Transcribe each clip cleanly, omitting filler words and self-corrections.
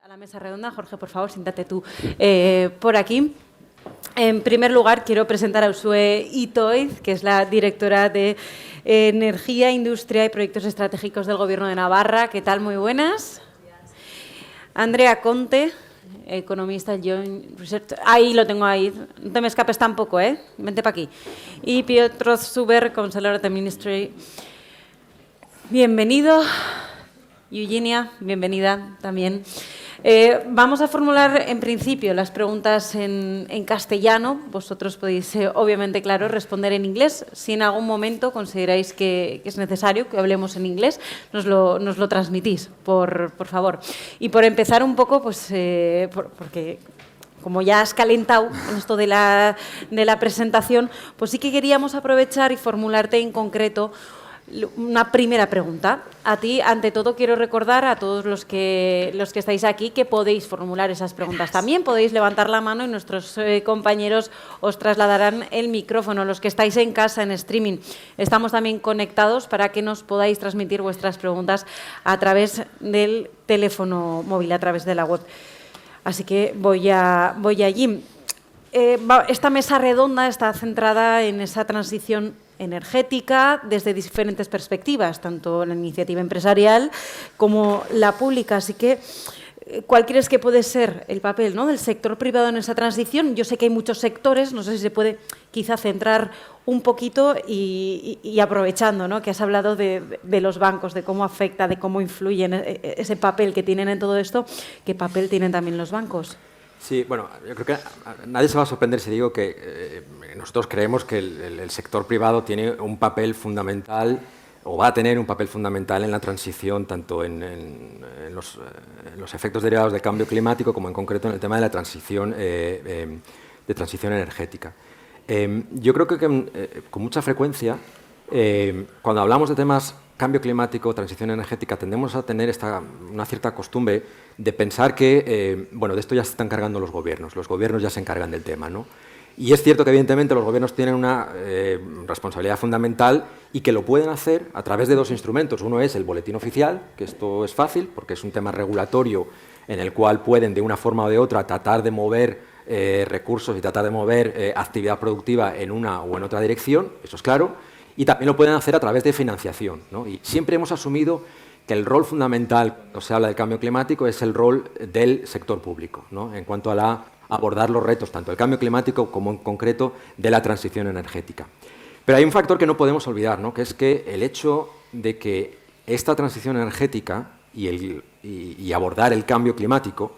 la mesa redonda. Jorge, por favor, siéntate tú por aquí. En primer lugar, quiero presentar a Uxue Itoiz, que es la directora de Energía, Industria y Proyectos Estratégicos del Gobierno de Navarra. ¿Qué tal? Muy buenas. Andrea Conte, economista Joint Research. Ahí lo tengo ahí. No te me escapes tampoco, ¿eh? Vente para aquí. Y Piotr Zuber, consejero de Ministry. Bienvenido. Eugenia, bienvenida también. Vamos a formular, en principio, las preguntas en castellano. Vosotros podéis, obviamente, claro, responder en inglés. Si en algún momento consideráis que es necesario que hablemos en inglés, nos lo transmitís, por favor. Y por empezar un poco, pues, porque como ya has calentado en esto de la presentación, pues sí que queríamos aprovechar y formularte en concreto una primera pregunta. A ti, ante todo, quiero recordar a todos los que estáis aquí que podéis formular esas preguntas. También podéis levantar la mano y nuestros compañeros os trasladarán el micrófono. Los que estáis en casa, en streaming, estamos también conectados para que nos podáis transmitir vuestras preguntas a través del teléfono móvil, a través de la web. Así que voy allí. Esta mesa redonda está centrada en esa transición energética desde diferentes perspectivas, tanto la iniciativa empresarial como la pública. Así que, ¿cuál crees que puede ser el papel, ¿no?, del sector privado en esa transición? Yo sé que hay muchos sectores, no sé si se puede quizá centrar un poquito y aprovechando, ¿no?, que has hablado de los bancos, de cómo afecta, de cómo influyen ese papel que tienen en todo esto. ¿Qué papel tienen también los bancos? Sí, bueno, yo creo que nadie se va a sorprender si digo que nosotros creemos que el sector privado tiene un papel fundamental o va a tener un papel fundamental en la transición, tanto en los efectos derivados del cambio climático como en concreto en el tema de la transición, transición energética. Yo creo que con mucha frecuencia, cuando hablamos de temas cambio climático, transición energética, tendemos a tener una cierta costumbre de pensar que, bueno, de esto ya se están encargando los gobiernos ya se encargan del tema, ¿no? Y es cierto que, evidentemente, los gobiernos tienen una responsabilidad fundamental y que lo pueden hacer a través de dos instrumentos. Uno es el boletín oficial, que esto es fácil porque es un tema regulatorio en el cual pueden, de una forma o de otra, tratar de mover recursos y tratar de mover actividad productiva en una o en otra dirección, eso es claro. Y también lo pueden hacer a través de financiación, ¿no? Y siempre hemos asumido que el rol fundamental, cuando se habla del cambio climático, es el rol del sector público, ¿no?, en cuanto a abordar los retos, tanto del cambio climático como en concreto de la transición energética. Pero hay un factor que no podemos olvidar, ¿no?, que es que el hecho de que esta transición energética y abordar el cambio climático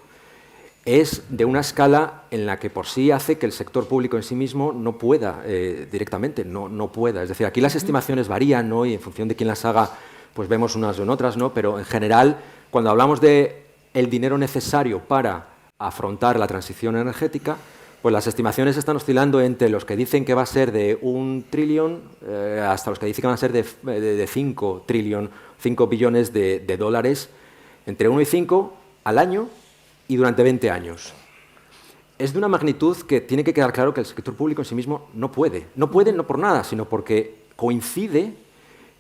es de una escala en la que por sí hace que el sector público en sí mismo no pueda directamente, no pueda. Es decir, aquí las estimaciones varían, ¿no?, y en función de quién las haga, pues vemos unas o en otras, ¿no? Pero en general, cuando hablamos de el dinero necesario para afrontar la transición energética, pues las estimaciones están oscilando entre los que dicen que va a ser de 1 trillón hasta los que dicen que van a ser de 5 billones de dólares, entre 1 y 5 al año y durante 20 años. Es de una magnitud que tiene que quedar claro que el sector público en sí mismo no puede. No puede no por nada, sino porque coincide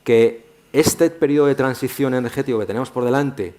que este periodo de transición energético que tenemos por delante,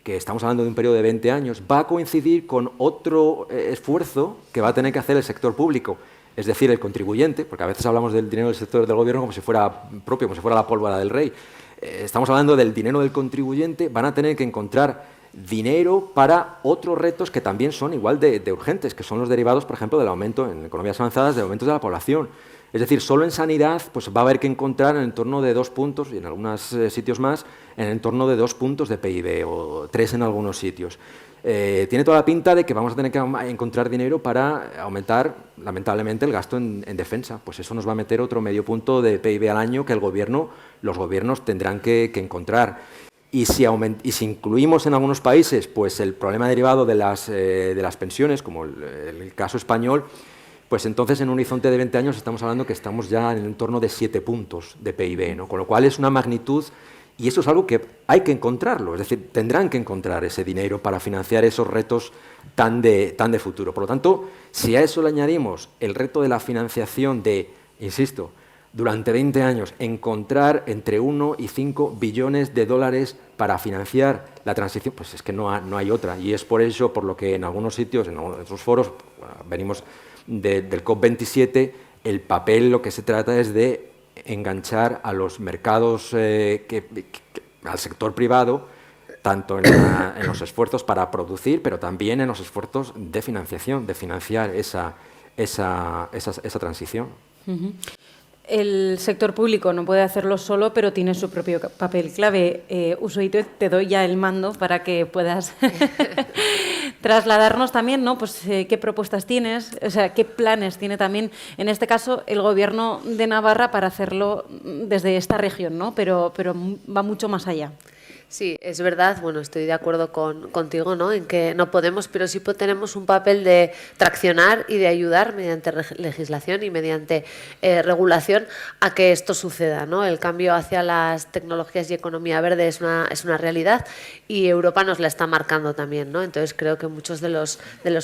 que estamos hablando de un periodo de 20 años, va a coincidir con otro esfuerzo que va a tener que hacer el sector público, es decir, el contribuyente, porque a veces hablamos del dinero del sector del gobierno como si fuera propio, como si fuera la pólvora del rey. Estamos hablando del dinero del contribuyente, van a tener que encontrar dinero para otros retos que también son igual de urgentes, que son los derivados, por ejemplo, del aumento en economías avanzadas, del aumento de la población. Es decir, solo en sanidad pues va a haber que encontrar en el entorno de 2 puntos, y en algunos sitios más, en el entorno de 2 puntos de PIB, o 3 en algunos sitios. Tiene toda la pinta de que vamos a tener que encontrar dinero para aumentar, lamentablemente, el gasto en defensa. Pues eso nos va a meter otro medio punto de PIB al año que los gobiernos tendrán que encontrar. Y si incluimos en algunos países pues el problema derivado de las pensiones, como el caso español, pues entonces en un horizonte de 20 años estamos hablando que estamos ya en el entorno de 7 puntos de PIB, ¿no? Con lo cual es una magnitud, y eso es algo que hay que encontrarlo, es decir, tendrán que encontrar ese dinero para financiar esos retos tan de futuro. Por lo tanto, si a eso le añadimos el reto de la financiación insisto, durante 20 años encontrar entre 1 y 5 billones de dólares para financiar la transición, pues es que no hay otra. Y es por eso por lo que en algunos sitios, en otros foros, venimos del COP27, el papel lo que se trata es de enganchar a los mercados, al sector privado, tanto en los esfuerzos para producir, pero también en los esfuerzos de financiación, de financiar esa transición. Uh-huh. El sector público no puede hacerlo solo, pero tiene su propio papel clave. Usoito, te doy ya el mando para que puedas trasladarnos también, ¿no? Pues, qué propuestas tienes, o sea, qué planes tiene también, en este caso, el Gobierno de Navarra para hacerlo desde esta región, ¿no? Pero va mucho más allá. Sí, es verdad, bueno, estoy de acuerdo contigo, ¿no? En que no podemos, pero sí tenemos un papel de traccionar y de ayudar mediante legislación y mediante regulación a que esto suceda, ¿no? El cambio hacia las tecnologías y economía verde es una realidad y Europa nos la está marcando también, ¿no? Entonces creo que muchos de los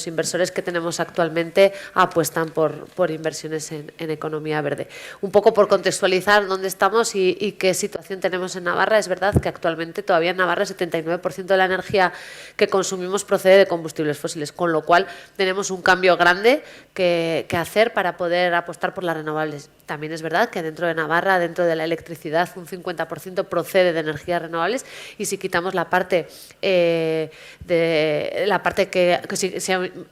inversores que tenemos actualmente apuestan por inversiones en economía verde. Un poco por contextualizar dónde estamos y qué situación tenemos en Navarra, es verdad que actualmente todavía en Navarra el 79% de la energía que consumimos procede de combustibles fósiles, con lo cual tenemos un cambio grande que hacer para poder apostar por las renovables. También es verdad que dentro de Navarra, dentro de la electricidad, un 50% procede de energías renovables y si quitamos la parte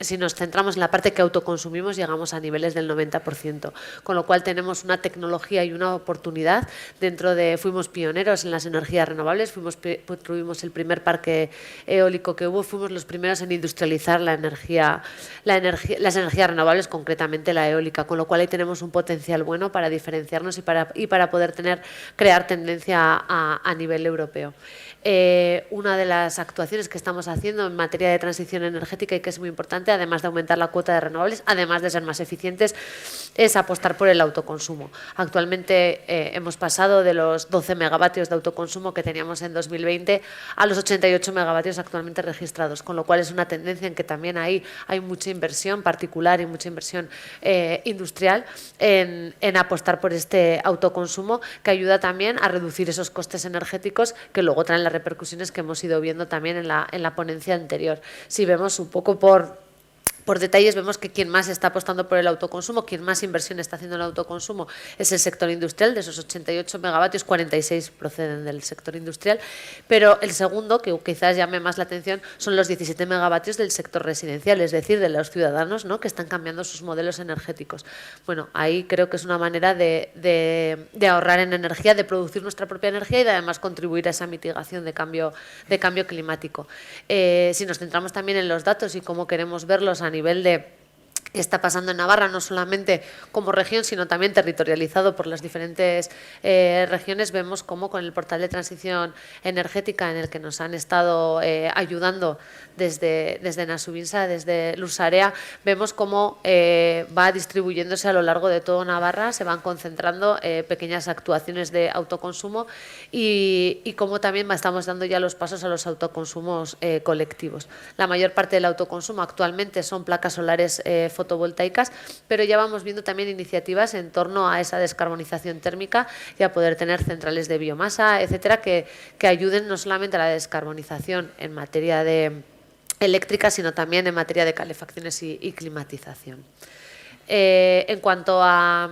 si nos centramos en la parte que autoconsumimos, llegamos a niveles del 90%, con lo cual tenemos una tecnología y una oportunidad fuimos pioneros en las energías renovables, tuvimos el primer parque eólico que hubo, fuimos los primeros en industrializar las energías renovables, concretamente la eólica, con lo cual ahí tenemos un potencial bueno para diferenciarnos y para poder crear tendencia a nivel europeo. Una de las actuaciones que estamos haciendo en materia de transición energética y que es muy importante, además de aumentar la cuota de renovables, además de ser más eficientes, es apostar por el autoconsumo. Actualmente hemos pasado de los 12 megavatios de autoconsumo que teníamos en 2020 a los 88 megavatios actualmente registrados, con lo cual es una tendencia en que también hay mucha inversión particular y mucha inversión industrial en apostar por este autoconsumo que ayuda también a reducir esos costes energéticos que luego traen las repercusiones que hemos ido viendo también en la ponencia anterior. Si vemos un poco por detalles, vemos que quien más está apostando por el autoconsumo, quien más inversión está haciendo en el autoconsumo es el sector industrial. De esos 88 megavatios, 46 proceden del sector industrial, pero el segundo, que quizás llame más la atención, son los 17 megavatios del sector residencial, es decir, de los ciudadanos, ¿no?, que están cambiando sus modelos energéticos. Bueno, ahí creo que es una manera de ahorrar en energía, de producir nuestra propia energía y de además contribuir a esa mitigación de cambio climático. Si nos centramos también en los datos y cómo queremos verlos a nivel de qué está pasando en Navarra, no solamente como región, sino también territorializado por las diferentes regiones, vemos cómo con el portal de transición energética en el que nos han estado ayudando desde Nasubinsa, desde Lusarea, vemos cómo va distribuyéndose a lo largo de todo Navarra, se van concentrando pequeñas actuaciones de autoconsumo y cómo también estamos dando ya los pasos a los autoconsumos colectivos. La mayor parte del autoconsumo actualmente son placas solares fotovoltaicas, pero ya vamos viendo también iniciativas en torno a esa descarbonización térmica y a poder tener centrales de biomasa, etcétera, que ayuden no solamente a la descarbonización en materia de eléctrica, sino también en materia de calefacciones y climatización. En cuanto a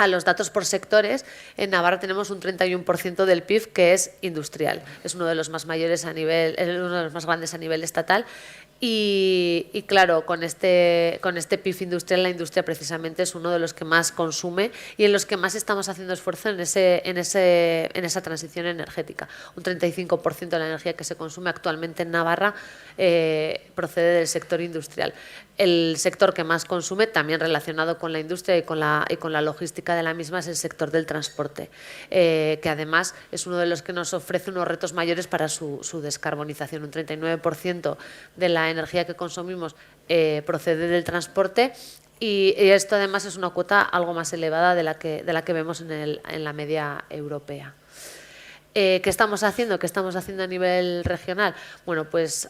los datos por sectores, en Navarra tenemos un 31% del PIB que es industrial. Es uno de los más mayores uno de los más grandes a nivel estatal. Y claro, con este PIB industrial, la industria precisamente es uno de los que más consume y en los que más estamos haciendo esfuerzo en esa transición energética. Un 35% de la energía que se consume actualmente en Navarra procede del sector industrial. El sector que más consume, también relacionado con la industria y con la logística de la misma, es el sector del transporte, que además es uno de los que nos ofrece unos retos mayores para su descarbonización. Un 39% de la energía que consumimos procede del transporte y esto además es una cuota algo más elevada de la que vemos en la media europea. ¿Qué estamos haciendo? ¿Qué estamos haciendo a nivel regional? Bueno, pues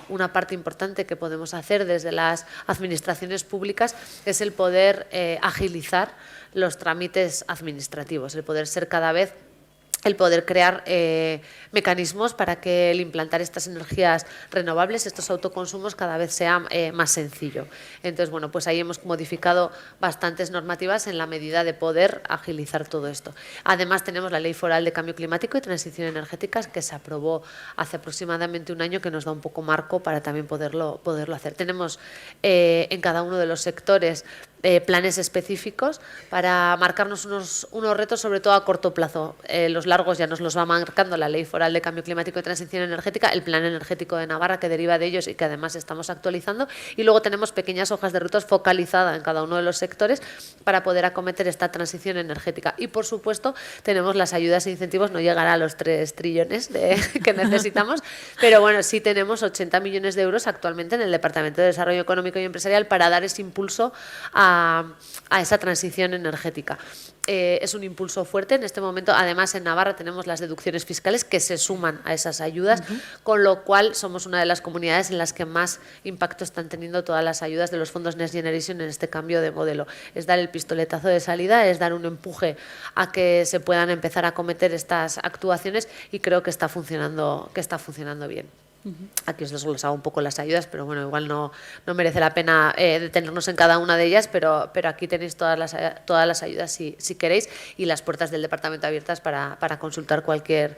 una parte importante que podemos hacer desde las administraciones públicas es el poder agilizar los trámites administrativos, el poder ser cada vez el poder crear mecanismos para que el implantar estas energías renovables, estos autoconsumos, cada vez sea más sencillo. Entonces, bueno, pues ahí hemos modificado bastantes normativas en la medida de poder agilizar todo esto. Además, tenemos la Ley Foral de Cambio Climático y Transición Energética, que se aprobó hace aproximadamente un año, que nos da un poco marco para también poderlo hacer. Tenemos en cada uno de los sectores planes específicos para marcarnos unos retos, sobre todo a corto plazo. Los largos ya nos los va marcando la Ley Foral de Cambio Climático y Transición Energética, el Plan Energético de Navarra, que deriva de ellos y que además estamos actualizando, y luego tenemos pequeñas hojas de rutas focalizadas en cada uno de los sectores para poder acometer esta transición energética. Y, por supuesto, tenemos las ayudas e incentivos, no llegará a los 3 trillones que necesitamos, pero bueno, sí tenemos 80 millones de euros actualmente en el Departamento de Desarrollo Económico y Empresarial para dar ese impulso a esa transición energética. Es un impulso fuerte en este momento. Además, en Navarra tenemos las deducciones fiscales que se suman a esas ayudas, con lo cual somos una de las comunidades en las que más impacto están teniendo todas las ayudas de los fondos Next Generation en este cambio de modelo. Es dar el pistoletazo de salida, es dar un empuje a que se puedan empezar a acometer estas actuaciones, y creo que está funcionando bien. Aquí os hago un poco las ayudas, pero bueno, igual no merece la pena detenernos en cada una de ellas, pero aquí tenéis todas las ayudas si queréis, y las puertas del departamento abiertas para consultar cualquier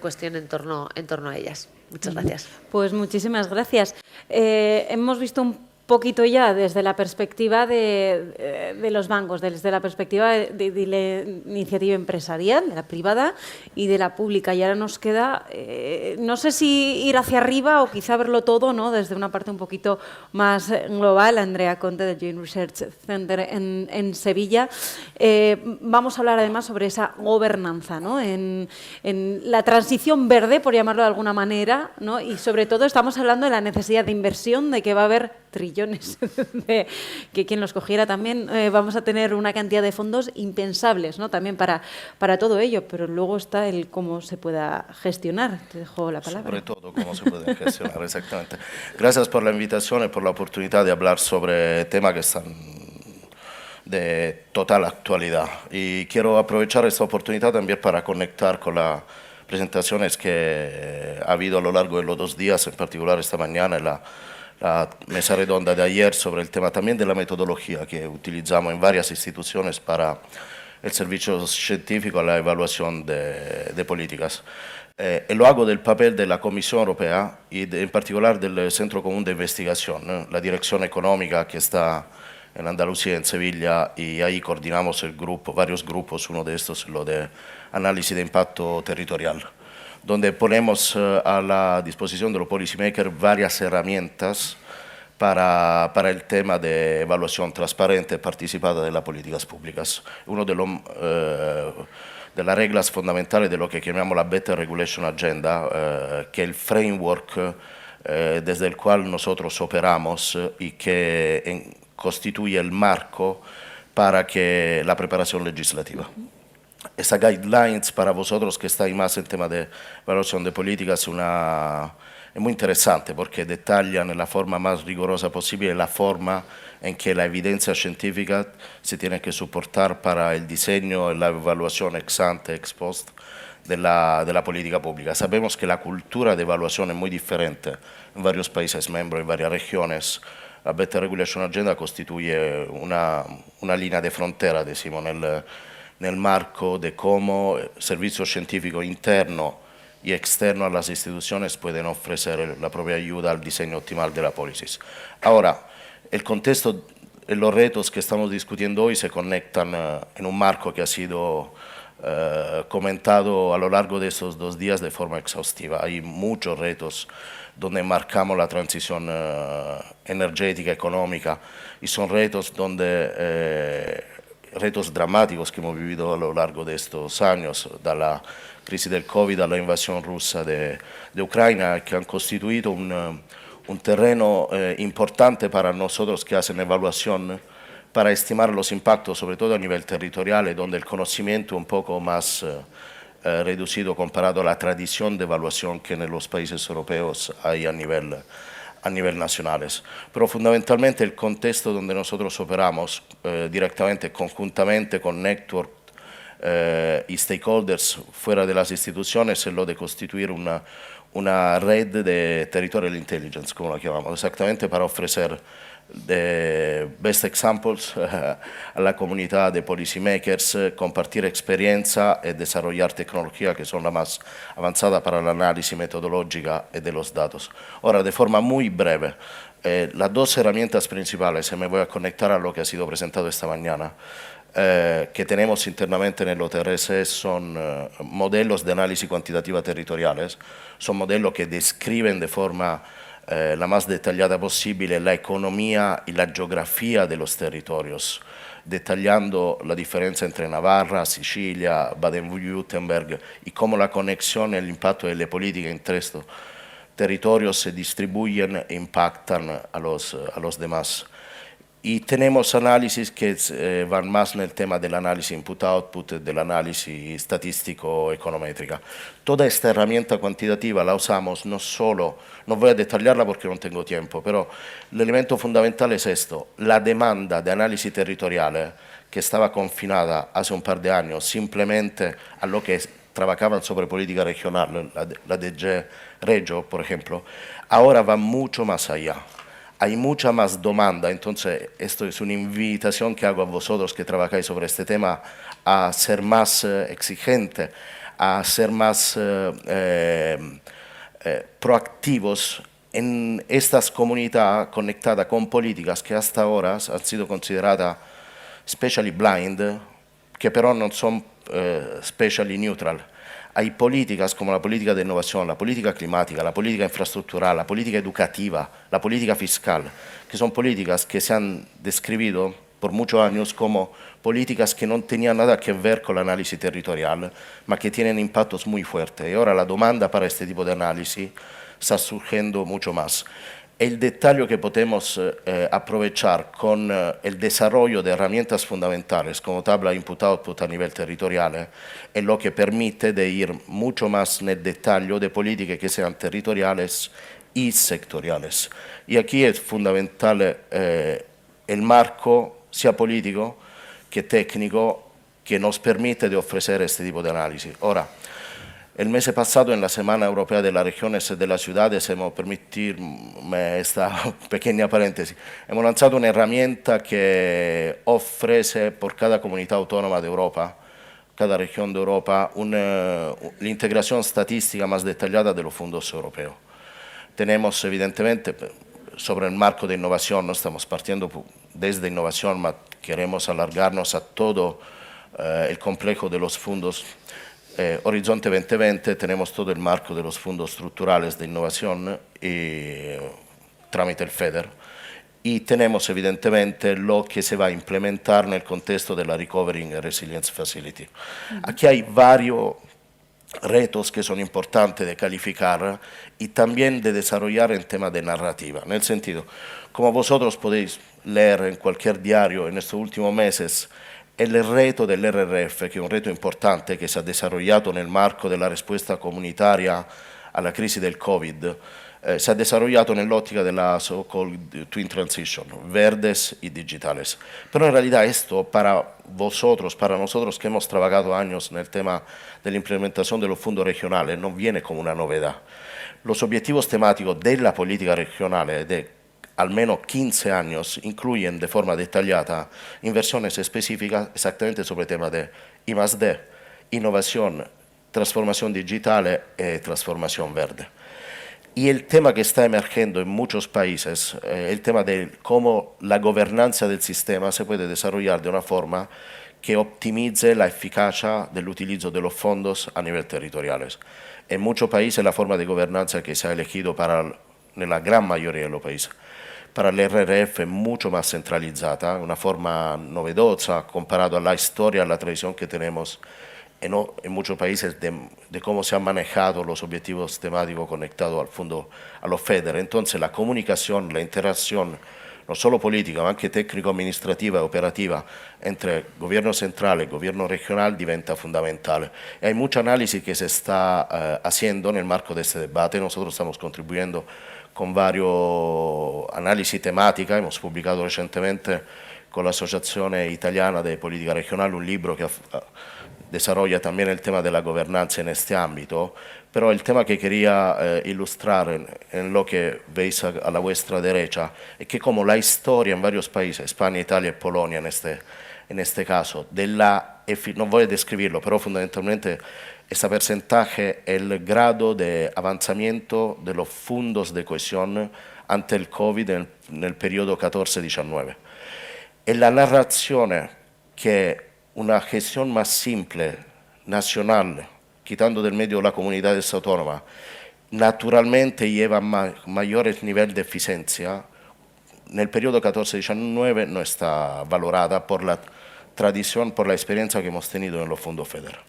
cuestión en torno a ellas. Muchas gracias. Pues muchísimas gracias. Hemos visto un poquito ya desde la perspectiva de los bancos, desde la perspectiva de la iniciativa empresarial, de la privada y de la pública. Y ahora nos queda, no sé si ir hacia arriba o quizá verlo todo, ¿no?, desde una parte un poquito más global. Andrea Conte, del Joint Research Center en Sevilla. Vamos a hablar además sobre esa gobernanza, ¿no?, en la transición verde, por llamarlo de alguna manera, ¿no?, y sobre todo estamos hablando de la necesidad de inversión, de que va a haber trillones, que quien los cogiera también, vamos a tener una cantidad de fondos impensables, ¿no?, también para todo ello, pero luego está el cómo se pueda gestionar. Te dejo la palabra. Sobre todo cómo se puede gestionar, exactamente. Gracias por la invitación y por la oportunidad de hablar sobre temas que están de total actualidad. Y quiero aprovechar esta oportunidad también para conectar con las presentaciones que ha habido a lo largo de los 2 días, en particular esta mañana en la mesa redonda de ayer, sobre el tema también de la metodología que utilizamos en varias instituciones para el servicio científico a la evaluación de políticas. Lo hago del papel de la Comisión Europea y en particular del Centro Común de Investigación, la Dirección Económica que está en Andalucía, en Sevilla, y ahí coordinamos varios grupos, uno de estos es lo de análisis de impacto territorial, donde ponemos a la disposición de los policymakers varias herramientas para el tema de evaluación transparente y participada de las políticas públicas. Una de las reglas fundamentales de lo que llamamos la Better Regulation Agenda, que es el framework desde el cual nosotros operamos y que constituye el marco para que la preparación legislativa. Esa guidelines para vosotros que estáis más en tema de evaluación de políticas es muy interesante porque detallan en la forma más rigurosa posible la forma en que la evidencia científica se tiene que soportar para el diseño y la evaluación ex ante, ex post de la política pública. Sabemos que la cultura de evaluación es muy diferente en varios países miembros, en varias regiones. La Better Regulation Agenda constituye una línea de frontera, decimos, nel marco de cómo el servicio científico interno y externo a las instituciones pueden ofrecer la propia ayuda al diseño optimal de la policies. Ahora, el contexto y los retos que estamos discutiendo hoy se conectan en un marco que ha sido comentado a lo largo de estos 2 días de forma exhaustiva. Hay muchos retos donde marcamos la transición energética, económica, y son retos retos dramáticos que hemos vivido a lo largo de estos años, de la crisis del COVID a la invasión rusa de Ucrania, que han constituido un terreno importante para nosotros que hacen evaluación para estimar los impactos, sobre todo a nivel territorial, donde el conocimiento un poco más reducido comparado a la tradición de evaluación que en los países europeos hay a nivel nacionales. Pero fundamentalmente el contexto donde nosotros operamos directamente, conjuntamente con network y stakeholders fuera de las instituciones, es lo de constituir una red de territorial intelligence, como la llamamos, exactamente para ofrecer de best examples a la comunidad de policymakers, compartir experiencia y desarrollar tecnología que son la más avanzada para la análisis metodológica y de los datos. Ahora, de forma muy breve, las dos herramientas principales, y me voy a conectar a lo que ha sido presentado esta mañana, que tenemos internamente en el OTRS son modelos de análisis cuantitativa territoriales, son modelos que describen de forma la más detallada posible la economía y la geografía de los territorios, detallando la diferencia entre Navarra, Sicilia, Baden-Württemberg y cómo la conexión y el impacto de la política entre estos territorios se distribuyen e impactan a los demás. Y tenemos análisis que van más en el tema del análisis input-output, del análisis estadístico econométrica. Toda esta herramienta cuantitativa la usamos no solo, no voy a detallarla porque no tengo tiempo, pero el elemento fundamental es esto, la demanda de análisis territorial que estaba confinada hace un par de años simplemente a lo que trabajaban sobre política regional, la DG Regio, por ejemplo, ahora va mucho más allá. Hay mucha más demanda, entonces esto es una invitación que hago a vosotros que trabajáis sobre este tema a ser más exigente, a ser más proactivos en estas comunidades conectadas con políticas que hasta ahora han sido consideradas especially blind, que pero no son especially neutral. Hay políticas como la política de innovación, la política climática, la política infraestructural, la política educativa, la política fiscal, que son políticas que se han descrito por muchos años como políticas que no tenían nada que ver con el análisis territorial, ma que tienen impactos muy fuertes. Y ahora la demanda para este tipo de análisis está surgiendo mucho más. El detalle que podemos aprovechar con el desarrollo de herramientas fundamentales como tabla input-output a nivel territorial es lo que permite de ir mucho más en el detalle de políticas que sean territoriales y sectoriales. Y aquí es fundamental el marco, sea político que técnico, que nos permite de ofrecer este tipo de análisis. Ahora, el mes pasado, en la Semana Europea de las Regiones y de las Ciudades, permitirme esta pequeña paréntesis, hemos lanzado una herramienta que ofrece por cada comunidad autónoma de Europa, cada región de Europa, la integración estadística más detallada de los fondos europeos. Tenemos, evidentemente, sobre el marco de innovación, no estamos partiendo desde innovación, pero queremos alargarnos a todo el complejo de los fondos. Horizonte 2020 tenemos todo el marco de los fondos estructurales de innovación y, trámite el FEDER, y tenemos evidentemente lo que se va a implementar en el contexto de la Recovery and Resilience Facility. Aquí hay varios retos que son importantes de calificar y también de desarrollar en tema de narrativa, en el sentido, como vosotros podéis leer en cualquier diario en estos últimos meses, el reto del RRF, que es un reto importante que se ha desarrollado en el marco de la respuesta comunitaria a la crisis del COVID, se ha desarrollado en la óptica de la so-called Twin Transition, verdes y digitales. Pero en realidad esto para vosotros, para nosotros que hemos trabajado años en el tema de la implementación de los fondos regionales, no viene como una novedad. Los objetivos temáticos de la política regional de al menos 15 años incluyen de forma detallada inversiones específicas exactamente sobre el tema de I+D, innovación, transformación digital y transformación verde. Y el tema que está emergiendo en muchos países, el tema de cómo la gobernanza del sistema se puede desarrollar de una forma que optimice la eficacia del utilizo de los fondos a nivel territorial. En muchos países la forma de gobernanza que se ha elegido en la gran mayoría de los países para el RRF es mucho más centralizada, una forma novedosa comparado a la historia, a la tradición que tenemos en muchos países de cómo se han manejado los objetivos temáticos conectados al fondo, a los FEDER. Entonces la comunicación, la interacción, non solo politica, ma anche tecnico-amministrativa e operativa entre gobierno central y gobierno regional diventa fundamental. Y hay mucha análisis que se está haciendo en el marco de este debate. Nosotros estamos contribuyendo con varios análisis temáticas. Hemos publicado recientemente con la Asociación Italiana de Política Regional un libro que desarrolla también el tema de la gobernanza en este ámbito, pero el tema que quería ilustrar en lo que veis a la vuestra derecha es que como la historia en varios países, España, Italia y Polonia en este caso, no voy a describirlo, pero fundamentalmente este porcentaje, el grado de avanzamiento de los fondos de cohesión ante el COVID en el periodo 14-19. En la narración que una gestión más simple, nacional, quitando del medio la comunidad autónoma, naturalmente lleva mayores niveles de eficiencia, en el periodo 14-19 no está valorada por la tradición, por la experiencia que hemos tenido en los fondos FEDER.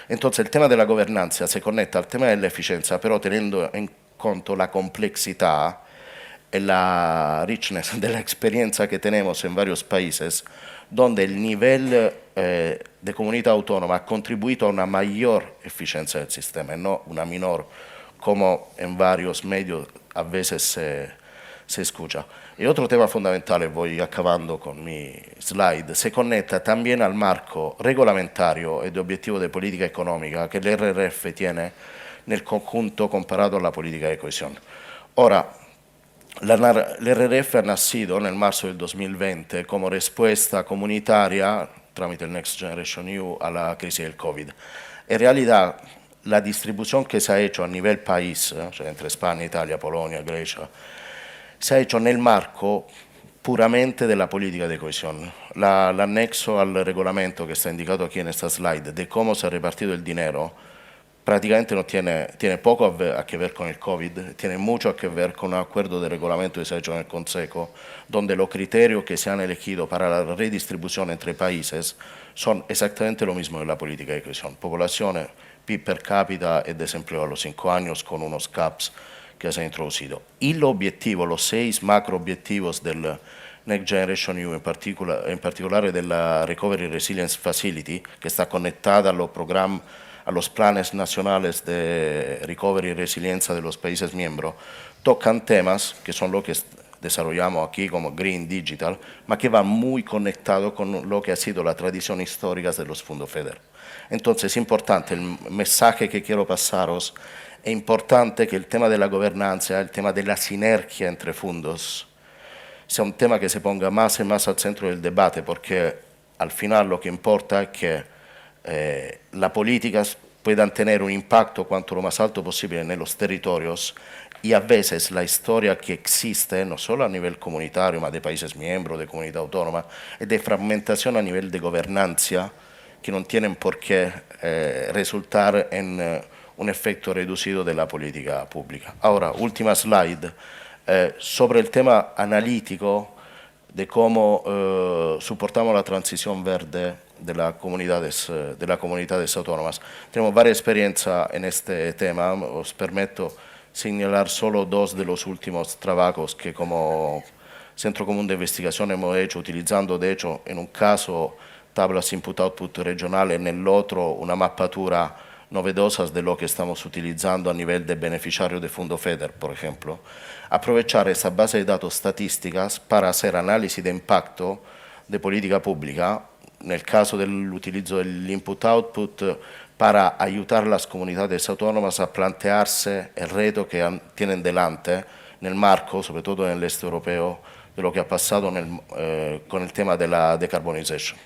Entonces el tema de la gobernanza se conecta al tema de la eficiencia, pero teniendo en cuenta la complejidad y la richness de la experiencia que tenemos en varios países, donde el nivel de comunidad autónoma ha contribuito a una mayor eficiencia del sistema, y no una menor, como en varios medios a veces se escucha. Y otro tema fundamental, y voy acabando con mi slide, se conecta también al marco reglamentario y de objetivo de política económica que el RRF tiene en el conjunto comparado a la política de cohesión. Ahora, el RRF ha nacido en el marzo del 2020 como respuesta comunitaria, tramite el Next Generation EU, a la crisis del COVID. En realidad, la distribución que se ha hecho a nivel país, entre España, Italia, Polonia, Grecia, se ha hecho en el marco puramente de la política de cohesión. El anexo al reglamento que está indicado aquí en esta slide de cómo se ha repartido el dinero prácticamente no tiene poco a que ver con el COVID, tiene mucho a que ver con un acuerdo de reglamento que se ha hecho en el Consejo, donde los criterios que se han elegido para la redistribución entre países son exactamente lo mismo de la política de cohesión. Población, PIB per cápita y desempleo a los 5 años con unos caps que se han introducido. Y los objetivos, los 6 macro objetivos del Next Generation EU, en particular de la Recovery Resilience Facility, que está conectada a los planes nacionales de recovery y resiliencia de los países miembros, tocan temas que son lo que desarrollamos aquí como Green Digital, pero que van muy conectados con lo que ha sido la tradición histórica de los fondos FEDER. Entonces es importante, el mensaje que quiero pasaros, es importante que el tema de la gobernanza, el tema de la sinergia entre fondos, sea un tema que se ponga más y más al centro del debate, porque al final lo que importa es que las políticas puedan tener un impacto cuanto lo más alto posible en los territorios y a veces la historia que existe, no solo a nivel comunitario, ma de países miembros, de comunidad autónoma, es de fragmentación a nivel de gobernanza que no tienen por qué resultar en un efecto reducido de la política pública. Ahora, última slide, sobre el tema analítico de cómo soportamos la transición verde de las comunidades autónomas. Tenemos varias experiencias en este tema. Os permito señalar solo 2 de los últimos trabajos que como Centro Común de Investigación hemos hecho, utilizando de hecho en un caso tablas input-output regional, en el otro una mappatura novedosa de lo que estamos utilizando a nivel de beneficiario de fondo FEDER, por ejemplo. Aprovechar esa base de datos estadísticas para hacer análisis de impacto de política pública, en el caso del utilizo del input-output, para ayudar a las comunidades autónomas a plantearse el reto que tienen delante en el marco, sobre todo en el este europeo, de lo que ha pasado con el tema de la decarbonización.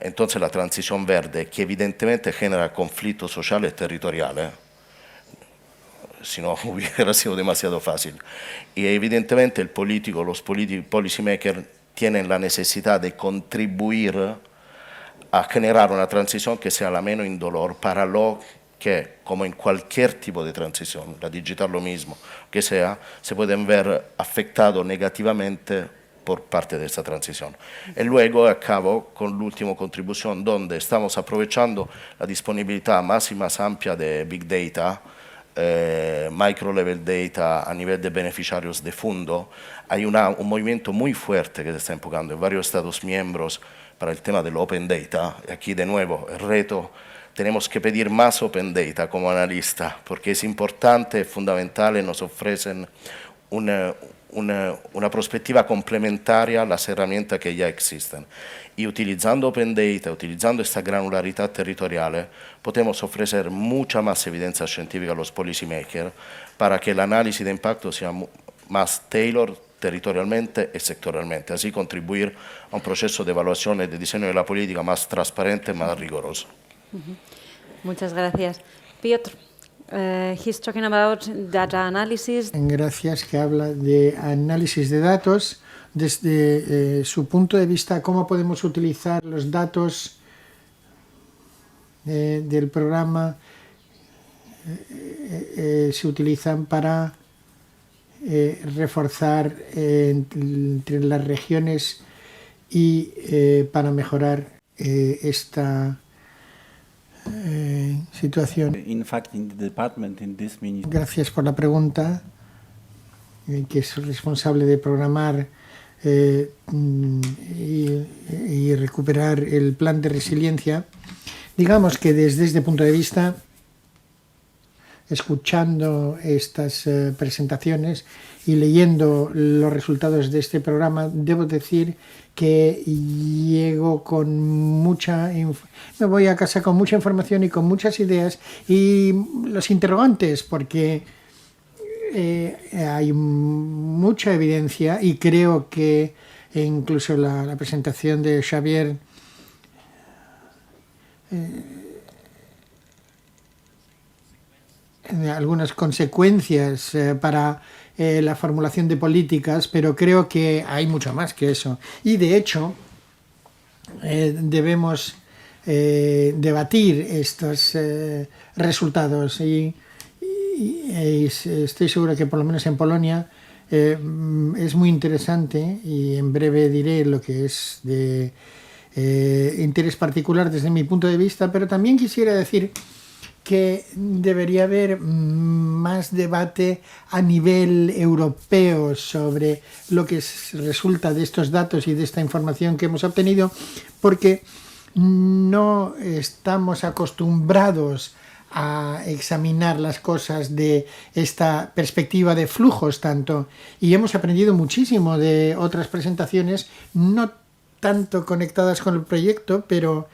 Entonces la transición verde, que evidentemente genera conflictos sociales y territoriales, si no hubiera sido demasiado fácil, y evidentemente los policy makers tienen la necesidad de contribuir a generar una transición que sea la menos indolor para lo que, como en cualquier tipo de transición, la digital lo mismo, que sea, se pueden ver afectados negativamente por parte de esta transición. Y luego acabo con la última contribución, donde estamos aprovechando la disponibilidad más y más amplia de Big Data micro level data a nivel de beneficiarios de fondo, hay un movimiento muy fuerte que se está empujando en varios Estados miembros para el tema del Open Data. Y aquí de nuevo el reto, tenemos que pedir más Open Data como analista, porque es importante, es fundamental y nos ofrecen una perspectiva complementaria a las herramientas que ya existen. Y utilizando Open Data, utilizando esta granularidad territorial, podemos ofrecer mucha más evidencia científica a los policymakers para que el análisis de impacto sea más tailored territorialmente y sectorialmente, así contribuir a un proceso de evaluación y de diseño de la política más transparente y más riguroso. Muchas gracias. Piotr, he's talking about data analysis. Gracias, que habla de análisis de datos desde su punto de vista, cómo podemos utilizar los datos del programa, se utilizan para reforzar entre las regiones y para mejorar esta situación. In fact, in the department, in this ministry. Gracias por la pregunta, que es responsable de programar y recuperar el plan de resiliencia. Digamos que desde este punto de vista, escuchando estas presentaciones y leyendo los resultados de este programa, debo decir que llego con me voy a casa con mucha información y con muchas ideas y los interrogantes, porque hay mucha evidencia y creo que incluso la presentación de Xavier algunas consecuencias para la formulación de políticas, pero creo que hay mucho más que eso. Y de hecho, debemos debatir estos resultados y estoy seguro que por lo menos en Polonia es muy interesante, y en breve diré lo que es de interés particular desde mi punto de vista, pero también quisiera decir que debería haber más debate a nivel europeo sobre lo que resulta de estos datos y de esta información que hemos obtenido, porque no estamos acostumbrados a examinar las cosas de esta perspectiva de flujos tanto, y hemos aprendido muchísimo de otras presentaciones, no tanto conectadas con el proyecto, pero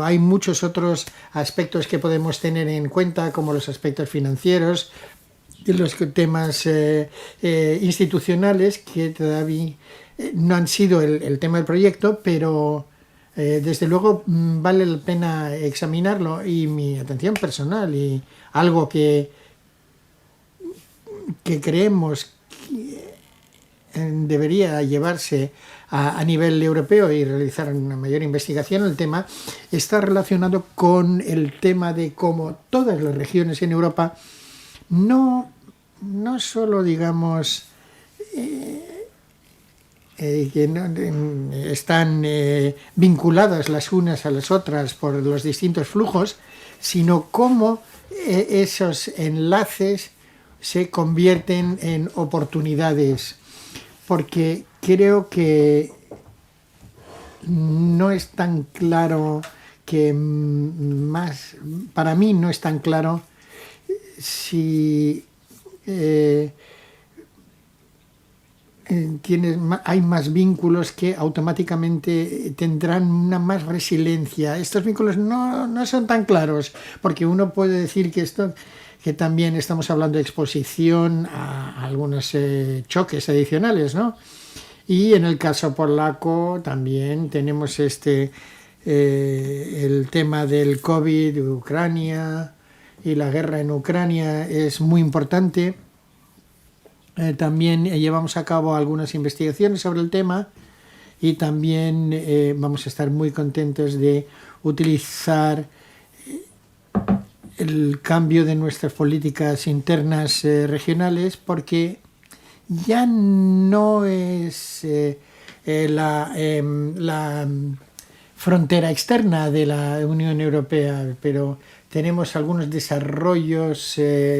hay muchos otros aspectos que podemos tener en cuenta, como los aspectos financieros y los temas institucionales, que todavía no han sido el tema del proyecto, pero desde luego vale la pena examinarlo. Y mi atención personal, y algo que creemos que debería llevarse a nivel europeo y realizar una mayor investigación en el tema, está relacionado con el tema de cómo todas las regiones en Europa no solo, digamos, que no, están vinculadas las unas a las otras por los distintos flujos, sino cómo esos enlaces se convierten en oportunidades, porque creo que no es tan claro para mí no es tan claro si hay más vínculos que automáticamente tendrán una más resiliencia. Estos vínculos no son tan claros, porque uno puede decir que también estamos hablando de exposición a algunos choques adicionales, ¿no? Y en el caso polaco también tenemos el tema del COVID, Ucrania, y la guerra en Ucrania es muy importante. También llevamos a cabo algunas investigaciones sobre el tema, y también vamos a estar muy contentos de utilizar el cambio de nuestras políticas internas regionales, porque ya no es frontera externa de la Unión Europea, pero tenemos algunos desarrollos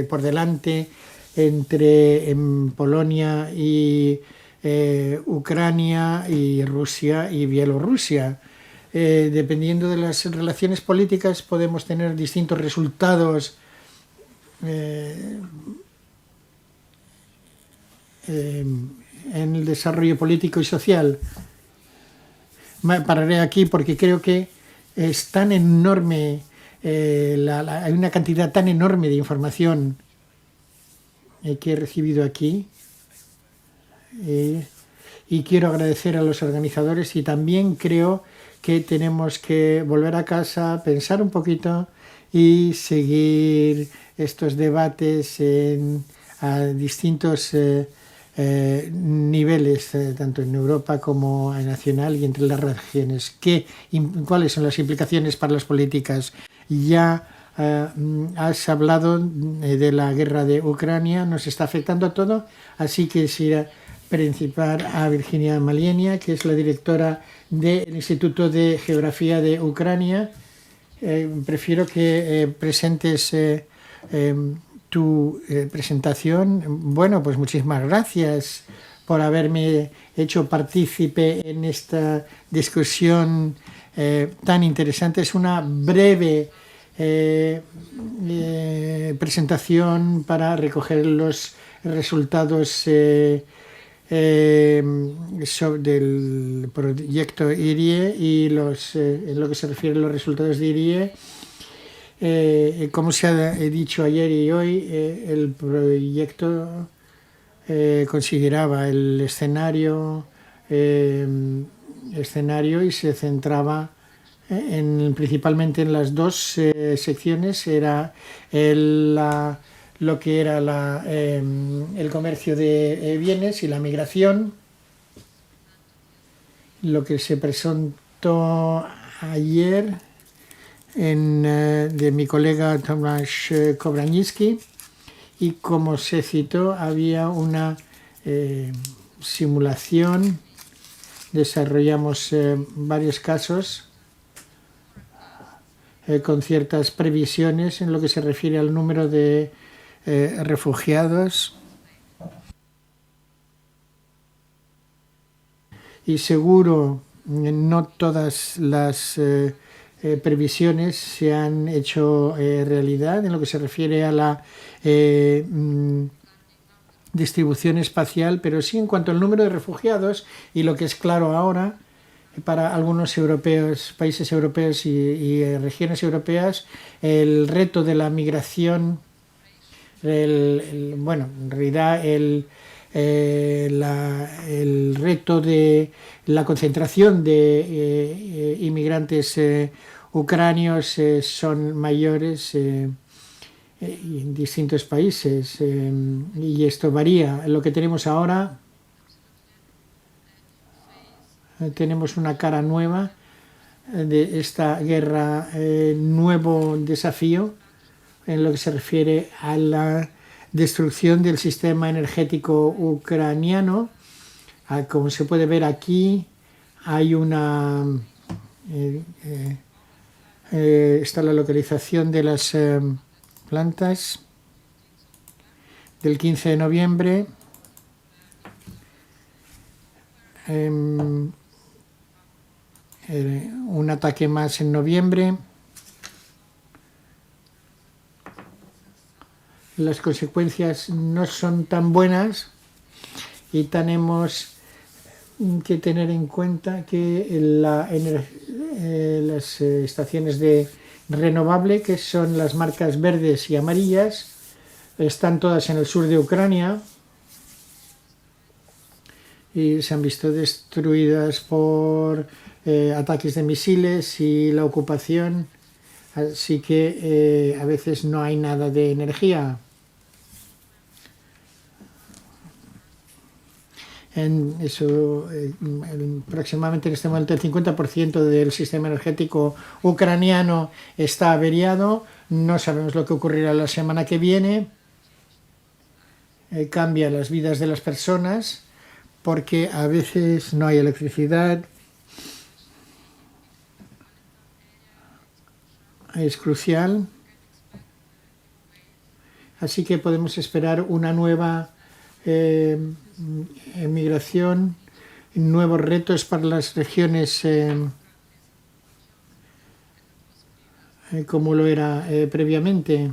por delante en Polonia y Ucrania y Rusia y Bielorrusia. Dependiendo de las relaciones políticas podemos tener distintos resultados en el desarrollo político y social. Pararé aquí porque creo que es tan enorme, hay una cantidad tan enorme de información que he recibido aquí. Y quiero agradecer a los organizadores y también creo que tenemos que volver a casa, pensar un poquito y seguir estos debates a distintos niveles, tanto en Europa como en nacional y entre las regiones. ¿Cuáles son las implicaciones para las políticas? Ya has hablado de la guerra de Ucrania, nos está afectando a todo, así que quisiera principal a Virginia Malienia, que es la directora del Instituto de Geografía de Ucrania. Prefiero que presentes tu presentación. Bueno, pues muchísimas gracias por haberme hecho partícipe en esta discusión tan interesante. Es una breve presentación para recoger los resultados del proyecto IRIE y en lo que se refiere a los resultados de IRIE. Como se ha dicho ayer y hoy, el proyecto consideraba el escenario y se centraba principalmente en las dos secciones. Era lo que era el comercio de bienes y la migración. Lo que se presentó ayer de mi colega Tomasz Kobraniski, y como se citó, había una simulación. Desarrollamos varios casos con ciertas previsiones en lo que se refiere al número de refugiados, y seguro no todas las previsiones se han hecho realidad en lo que se refiere a la distribución espacial, pero sí en cuanto al número de refugiados, y lo que es claro ahora para algunos países europeos y regiones europeas, el reto de la migración, bueno, en realidad el reto de la concentración de inmigrantes ucranios son mayores en distintos países, y esto varía. Lo que tenemos ahora, tenemos una cara nueva de esta guerra, nuevo desafío en lo que se refiere a la destrucción del sistema energético ucraniano. Como se puede ver aquí, hay está la localización de las plantas del 15 de noviembre. Un ataque más en noviembre. Las consecuencias no son tan buenas y tenemos que tener en cuenta que las estaciones de renovable, que son las marcas verdes y amarillas, están todas en el sur de Ucrania y se han visto destruidas por ataques de misiles y la ocupación, así que a veces no hay nada de energía. Aproximadamente en este momento el 50% del sistema energético ucraniano está averiado. No sabemos lo que ocurrirá la semana que viene. Cambia las vidas de las personas porque a veces no hay electricidad. es crucial. Así que podemos esperar una nueva migración, nuevos retos para las regiones como lo era previamente.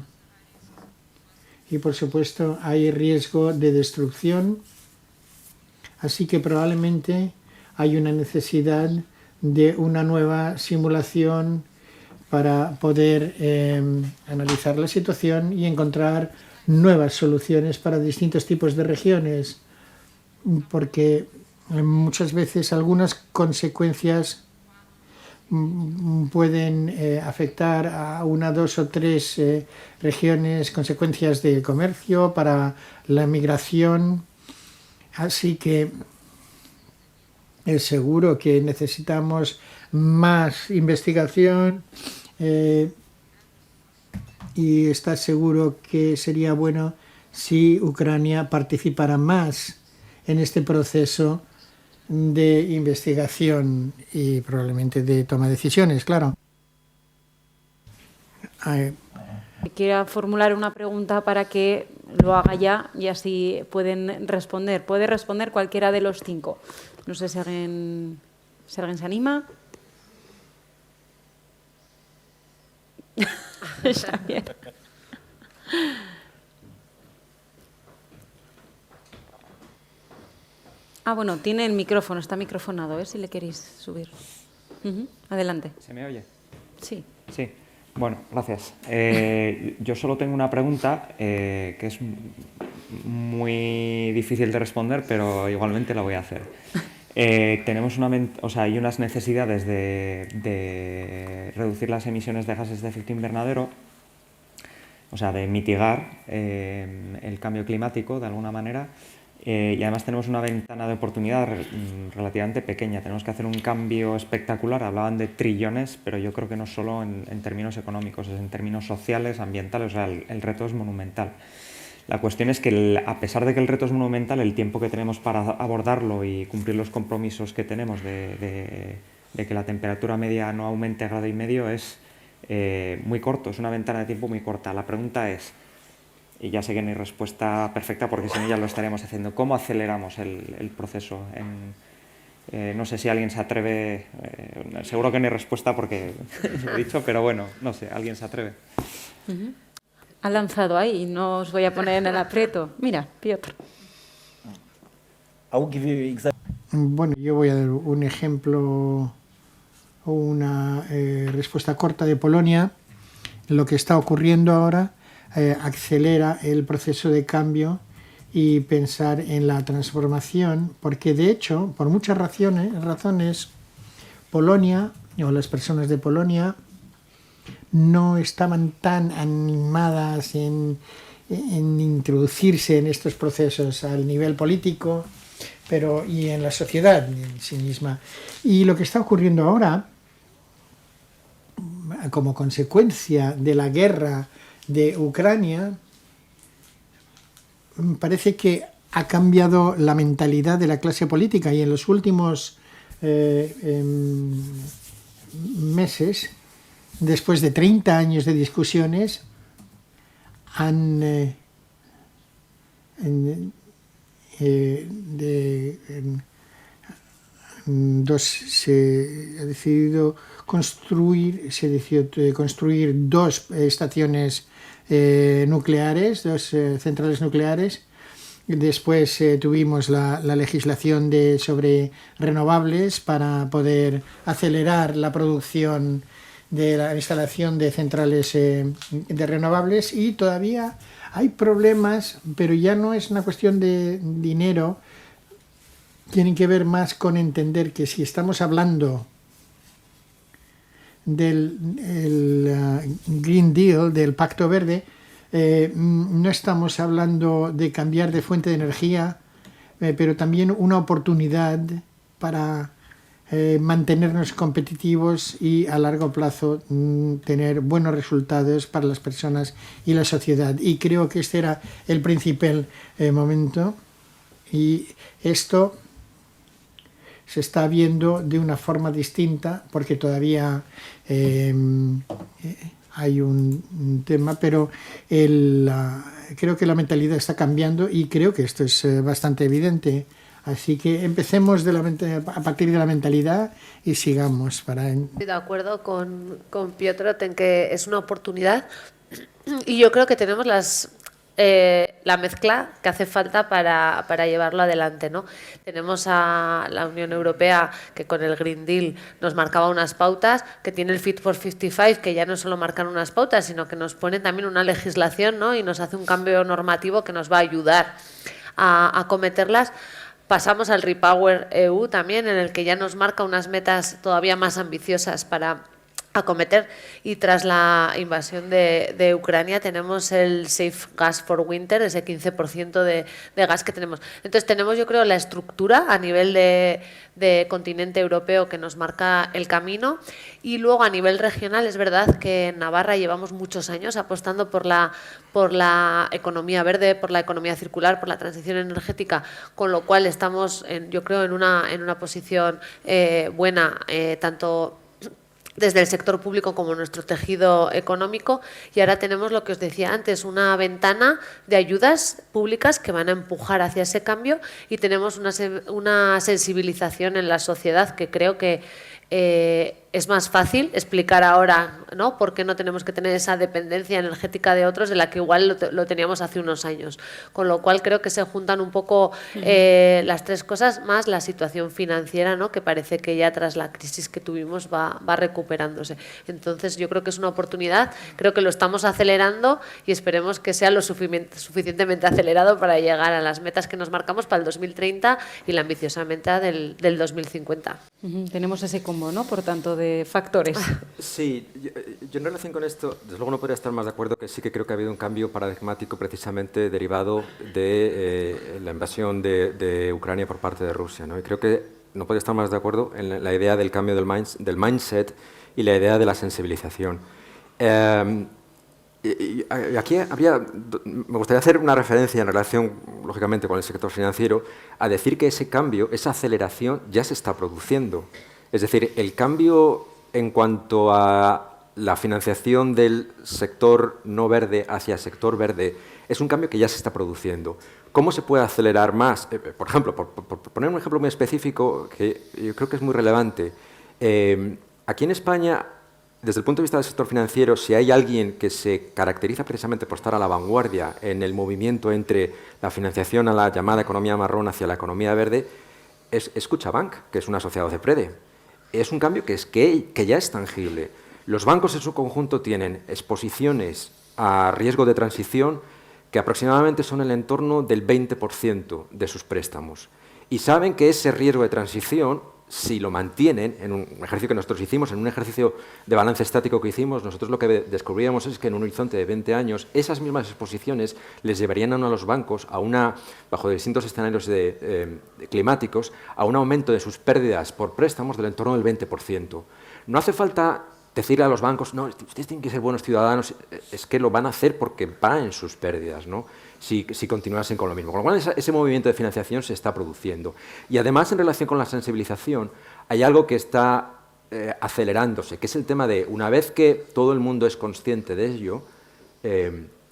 Y por supuesto hay riesgo de destrucción, así que probablemente hay una necesidad de una nueva simulación para poder analizar la situación y encontrar nuevas soluciones para distintos tipos de regiones, porque muchas veces algunas consecuencias pueden afectar a una, dos o tres regiones, consecuencias de comercio, para la migración. Así que es seguro que necesitamos más investigación y está seguro que sería bueno si Ucrania participara más en este proceso de investigación y probablemente de toma de decisiones, claro. Quiera formular una pregunta para que lo haga ya y así pueden responder. Puede responder cualquiera de los 5. No sé si alguien se anima. Xavier. Bueno, tiene el micrófono, está microfonado, si le queréis subir. Adelante. ¿Se me oye? Sí. Sí. Bueno, gracias. Yo solo tengo una pregunta que es muy difícil de responder, pero igualmente la voy a hacer. Tenemos hay unas necesidades de reducir las emisiones de gases de efecto invernadero, o sea, de mitigar el cambio climático de alguna manera. Y además tenemos una ventana de oportunidad relativamente pequeña. Tenemos que hacer un cambio espectacular. Hablaban de trillones, pero yo creo que no solo en términos económicos, es en términos sociales, ambientales. O sea, el reto es monumental. La cuestión es que, a pesar de que el reto es monumental, el tiempo que tenemos para abordarlo y cumplir los compromisos que tenemos de que la temperatura media no aumente a 1,5 grados es muy corto. Es una ventana de tiempo muy corta. La pregunta es, y ya sé que no hay respuesta perfecta porque si no ya lo estaríamos haciendo, ¿cómo aceleramos el proceso? No sé si alguien se atreve, seguro que no hay respuesta porque lo he dicho, pero bueno, no sé, ¿alguien se atreve? Ha lanzado ahí, no os voy a poner en el aprieto. Mira, Piotr. Bueno, yo voy a dar un ejemplo o una respuesta corta de Polonia. Lo que está ocurriendo ahora acelera el proceso de cambio y pensar en la transformación, porque de hecho, por muchas razones, Polonia o las personas de Polonia no estaban tan animadas en introducirse en estos procesos al nivel político y en la sociedad en sí misma. Y lo que está ocurriendo ahora, como consecuencia de la guerra de Ucrania, parece que ha cambiado la mentalidad de la clase política y en los últimos meses, después de 30 años de discusiones, se ha decidido construir 2 estaciones nucleares, 2 centrales nucleares. Después tuvimos la legislación sobre renovables para poder acelerar la producción de la instalación de centrales de renovables, y todavía hay problemas, pero ya no es una cuestión de dinero. Tienen que ver más con entender que si estamos hablando del Green Deal, del Pacto Verde, no estamos hablando de cambiar de fuente de energía, pero también una oportunidad para mantenernos competitivos y a largo plazo tener buenos resultados para las personas y la sociedad. Y creo que este era el principal momento, y esto se está viendo de una forma distinta porque todavía hay un tema, pero creo que la mentalidad está cambiando y creo que esto es bastante evidente. Así que empecemos a partir de la mentalidad y sigamos. Estoy de acuerdo con Piotr en que es una oportunidad y yo creo que tenemos la mezcla que hace falta para llevarlo adelante, ¿no? Tenemos a la Unión Europea que con el Green Deal nos marcaba unas pautas, que tiene el Fit for 55 que ya no solo marcan unas pautas, sino que nos pone también una legislación, ¿no? Y nos hace un cambio normativo que nos va a ayudar a acometerlas. Pasamos al Repower EU también, en el que ya nos marca unas metas todavía más ambiciosas para acometer, y tras la invasión de Ucrania tenemos el Safe Gas for Winter, ese 15% de gas que tenemos. Entonces tenemos, yo creo, la estructura a nivel de continente europeo que nos marca el camino, y luego a nivel regional es verdad que en Navarra llevamos muchos años apostando por la economía verde, por la economía circular, por la transición energética, con lo cual estamos, yo creo, en una posición buena, tanto desde el sector público como nuestro tejido económico, y ahora tenemos lo que os decía antes, una ventana de ayudas públicas que van a empujar hacia ese cambio, y tenemos una sensibilización en la sociedad que creo que es más fácil explicar ahora, ¿no?, por qué no tenemos que tener esa dependencia energética de otros de la que igual lo teníamos hace unos años. Con lo cual creo que se juntan un poco las tres cosas, más la situación financiera, ¿no?, que parece que ya tras la crisis que tuvimos va recuperándose. Entonces yo creo que es una oportunidad, creo que lo estamos acelerando y esperemos que sea lo suficientemente acelerado para llegar a las metas que nos marcamos para el 2030 y la ambiciosa meta del 2050. Tenemos ese combo, ¿no?, por tanto, de factores. Sí, yo en relación con esto, desde luego no podría estar más de acuerdo, que sí que creo que ha habido un cambio paradigmático precisamente derivado de la invasión de Ucrania por parte de Rusia, ¿no? Y creo que no podría estar más de acuerdo en la idea del cambio del mindset y la idea de la sensibilización. Y aquí me gustaría hacer una referencia en relación, lógicamente, con el sector financiero, a decir que ese cambio, esa aceleración ya se está produciendo. Es decir, el cambio en cuanto a la financiación del sector no verde hacia el sector verde es un cambio que ya se está produciendo. ¿Cómo se puede acelerar más? Por ejemplo, por poner un ejemplo muy específico que yo creo que es muy relevante, aquí en España, desde el punto de vista del sector financiero, si hay alguien que se caracteriza precisamente por estar a la vanguardia en el movimiento entre la financiación a la llamada economía marrón hacia la economía verde, es Kutxabank, que es un asociado de Prede. Es un cambio que ya es tangible. Los bancos en su conjunto tienen exposiciones a riesgo de transición que aproximadamente son en el entorno del 20% de sus préstamos. Y saben que ese riesgo de transición, si lo mantienen, en un ejercicio que nosotros hicimos, en un ejercicio de balance estático que hicimos, nosotros lo que descubríamos es que en un horizonte de 20 años esas mismas exposiciones les llevarían a los bancos, bajo distintos escenarios climáticos, a un aumento de sus pérdidas por préstamos del entorno del 20%. No hace falta decirle a los bancos, no, ustedes tienen que ser buenos ciudadanos, es que lo van a hacer porque paguen sus pérdidas, ¿no?, si continuasen con lo mismo. Con lo cual, ese movimiento de financiación se está produciendo. Y además, en relación con la sensibilización, hay algo que está acelerándose, que es el tema de, una vez que todo el mundo es consciente de ello,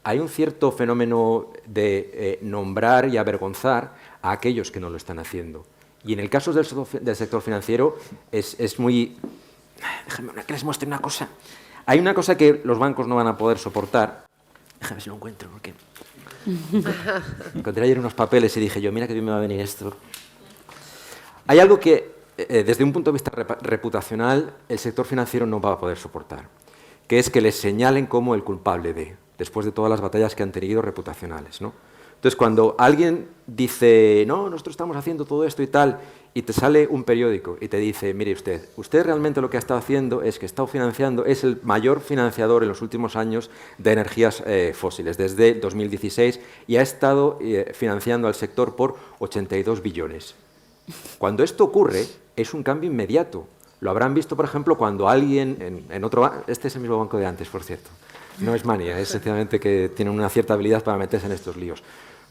hay un cierto fenómeno de nombrar y avergonzar a aquellos que no lo están haciendo. Y en el caso del sector financiero es muy... Déjenme que les muestre una cosa. Hay una cosa que los bancos no van a poder soportar. Déjame ver si lo encuentro, porque... Encontré ayer unos papeles y dije yo, mira que bien me va a venir esto. Hay algo que, desde un punto de vista reputacional, el sector financiero no va a poder soportar, que es que les señalen como el culpable después de todas las batallas que han tenido reputacionales, ¿no? Entonces, cuando alguien dice, no, nosotros estamos haciendo todo esto y tal, y te sale un periódico y te dice, mire usted realmente lo que ha estado haciendo es que está financiando, es el mayor financiador en los últimos años de energías fósiles, desde 2016, y ha estado financiando al sector por 82 billones. Cuando esto ocurre, es un cambio inmediato. Lo habrán visto, por ejemplo, cuando alguien en otro banco, este es el mismo banco de antes, por cierto, no es mania, es sencillamente que tienen una cierta habilidad para meterse en estos líos.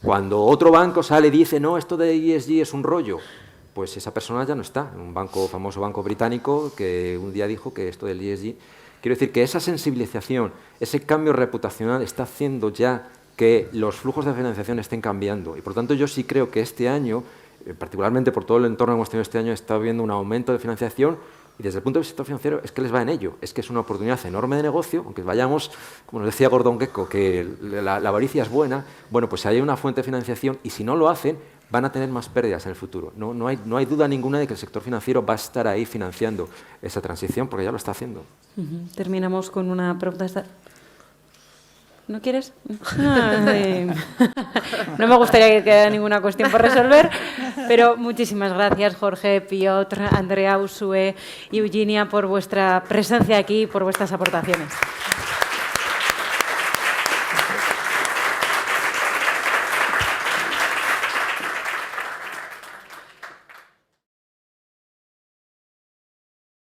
Cuando otro banco sale y dice, no, esto de ESG es un rollo, pues esa persona ya no está. Un famoso banco británico que un día dijo que esto del ESG Quiero decir que esa sensibilización, ese cambio reputacional está haciendo ya que los flujos de financiación estén cambiando. Y por tanto yo sí creo que este año, particularmente por todo el entorno que hemos tenido este año, está habiendo un aumento de financiación y desde el punto de vista financiero es que les va en ello. Es que es una oportunidad enorme de negocio, aunque vayamos, como nos decía Gordon Gekko, que la avaricia es buena. Bueno, pues hay una fuente de financiación y si no lo hacen, van a tener más pérdidas en el futuro. No hay duda ninguna de que el sector financiero va a estar ahí financiando esa transición porque ya lo está haciendo. Terminamos con una pregunta. ¿No quieres? No me gustaría que quedara ninguna cuestión por resolver, pero muchísimas gracias, Jorge, Piotr, Andrea, Uxue y Eugenia, por vuestra presencia aquí y por vuestras aportaciones.